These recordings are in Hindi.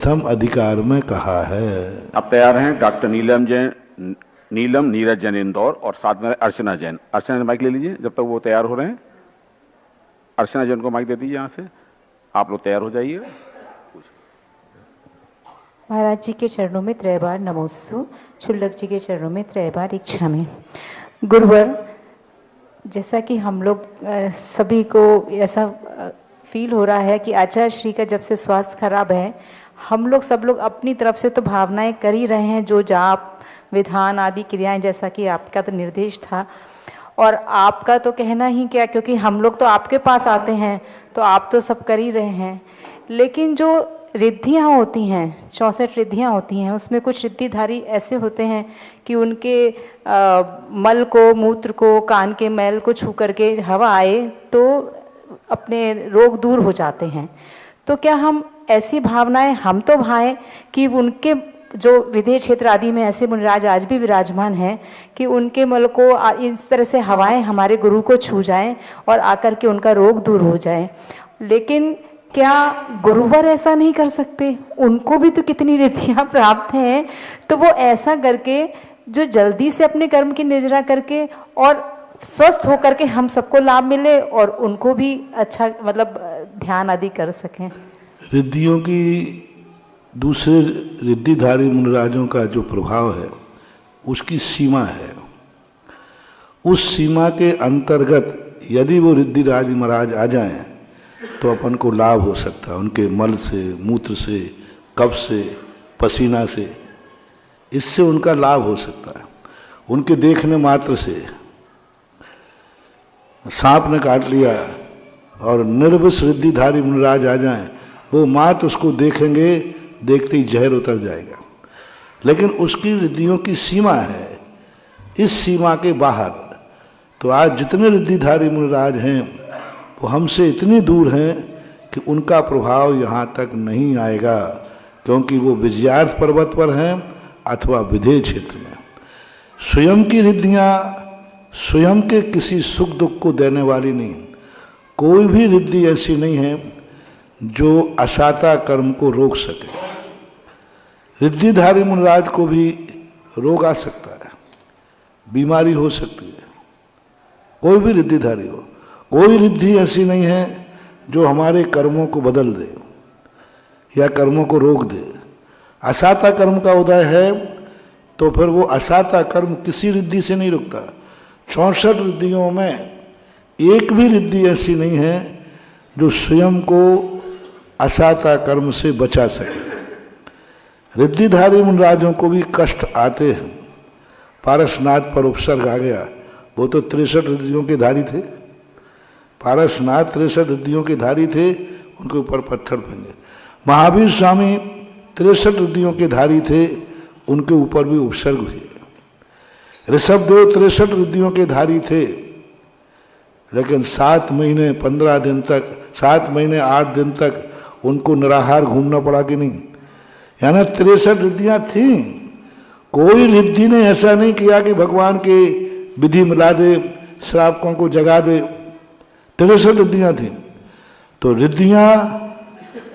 प्रथम अधिकार में कहा है। अब तैयार हैं डॉक्टर नीलम नीरज जैन इंदौर और साथ में अर्चना जैन। अर्चना जैन माइक ले लीजिए जब तक वो तैयार हो रहे हैं। अर्चना जैन को माइक दे दीजिए, यहाँ से आप लोग तैयार हो जाइए। महाराज जी के चरणों में त्रय बार नमोस्तु, क्षुल्लक जी के चरणों में त्रय बार इच्छामि। गुरुवर, जैसा कि हम लोग सभी को ऐसा फील हो रहा है कि आचार्य श्री का जब से स्वास्थ्य खराब है, हम लोग सब लोग अपनी तरफ से तो भावनाएं कर ही रहे हैं, जो जाप विधान आदि क्रियाएं, जैसा कि आपका तो निर्देश था और आपका तो कहना ही क्या, क्योंकि हम लोग तो आपके पास आते हैं तो आप तो सब कर ही रहे हैं। लेकिन जो रिद्धियाँ होती हैं, 64 रिद्धियाँ होती हैं, उसमें कुछ रिद्धिधारी ऐसे होते हैं कि उनके मल को, मूत्र को, कान के मैल को छू करके हवा आए तो अपने रोग दूर हो जाते हैं। तो क्या हम ऐसी भावनाएं हम तो भाएं कि उनके जो विदेह क्षेत्र आदि में ऐसे मुनिराज आज भी विराजमान हैं कि उनके मल को इस तरह से हवाएं हमारे गुरु को छू जाएं और आकर के उनका रोग दूर हो जाए। लेकिन क्या गुरुवर ऐसा नहीं कर सकते? उनको भी तो कितनी रिद्धियाँ प्राप्त हैं, तो वो ऐसा करके जो जल्दी से अपने कर्म की निर्जरा करके और स्वस्थ होकर के हम सबको लाभ मिले और उनको भी अच्छा मतलब ध्यान आदि कर सकें। रिद्धियों की, दूसरे रिद्धिधारी मुनिराजों का जो प्रभाव है उसकी सीमा है। उस सीमा के अंतर्गत यदि वो रिद्धिराज महाराज आ जाएं तो अपन को लाभ हो सकता है, उनके मल से, मूत्र से, कफ से, पसीना से, इससे उनका लाभ हो सकता है। उनके देखने मात्र से सांप ने काट लिया और निर्विष रिद्धिधारी मुनिराज आ जाएं, वो मात्र उसको देखेंगे, देखते ही जहर उतर जाएगा। लेकिन उसकी रिद्धियों की सीमा है, इस सीमा के बाहर तो आज जितने रिद्धिधारी मुनिराज हैं वो हमसे इतनी दूर हैं कि उनका प्रभाव यहाँ तक नहीं आएगा, क्योंकि वो विजयार्थ पर्वत पर हैं अथवा विदेह क्षेत्र में। स्वयं की रिद्धियाँ स्वयं के किसी सुख दुख को देने वाली नहीं। कोई भी रिद्धि ऐसी नहीं है जो असाता कर्म को रोक सके। रिद्धिधारी मुनिराज को भी रोग आ सकता है, बीमारी हो सकती है, कोई भी रिद्धिधारी हो। कोई रिद्धि ऐसी नहीं है जो हमारे कर्मों को बदल दे या कर्मों को रोक दे। असाता कर्म का उदय है तो फिर वो असाता कर्म किसी रिद्धि से नहीं रुकता। 64 रिद्धियों में एक भी रिद्धि ऐसी नहीं है जो स्वयं को असाता कर्म से बचा सके। रिद्धिधारी मुनिराजों को भी कष्ट आते हैं। पारसनाथ पर उपसर्ग आ गया, वो तो 63 रिद्धियों के धारी थे। पारसनाथ 63 रिद्धियों के धारी थे, उनके ऊपर पत्थर फेंके। महावीर स्वामी 63 रिद्धियों के धारी थे, उनके ऊपर भी उपसर्ग हुए। ऋषभदेव 63 रिद्धियों के धारी थे, लेकिन 7 महीने 15 दिन तक, 7 महीने 8 दिन तक उनको निराहार घूमना पड़ा कि नहीं? यानी 63 रिद्धियां थीं। कोई रिद्धि ने ऐसा नहीं किया कि भगवान के विधि मिला दे, श्रावकों को जगा दे। 63 रिद्धियां थीं। तो रिद्धियां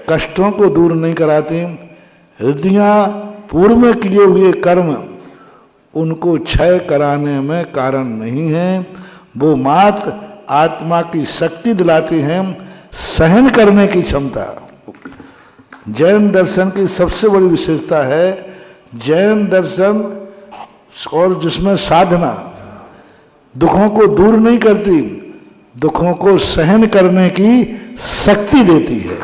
कष्टों को दूर नहीं कराती। रिद्धियां पूर्व में किए हुए कर्म उनको क्षय कराने में कारण नहीं है। वो मात्र आत्मा की शक्ति दिलाती हैं, सहन करने की क्षमता। जैन दर्शन की सबसे बड़ी विशेषता है जैन दर्शन, और जिसमें साधना दुखों को दूर नहीं करती, दुखों को सहन करने की शक्ति देती है,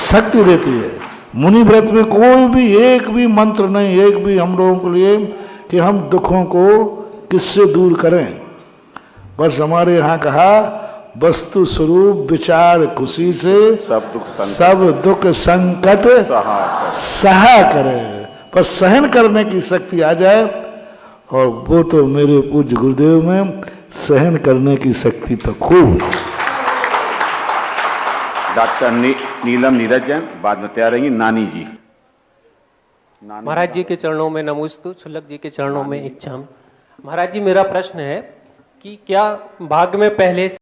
शक्ति देती है। मुनि व्रत में कोई भी एक भी मंत्र नहीं, एक भी हम लोगों के लिए कि हम दुखों को किससे दूर करें। बस हमारे यहाँ कहा वस्तु स्वरूप विचार खुशी से सब दुख संकट सहा करे। बस सहन करने की शक्ति आ जाए, और वो तो मेरे पूज्य गुरुदेव में सहन करने की शक्ति तो खूब है। डॉक्टर नीलम नीरज जैन बाद में तैयार रहेंगी। नानी जी। महाराज जी के चरणों में नमोस्तु, क्षुल्लक जी के चरणों में इच्छामि। महाराज जी, मेरा प्रश्न है कि क्या भाग्य में पहले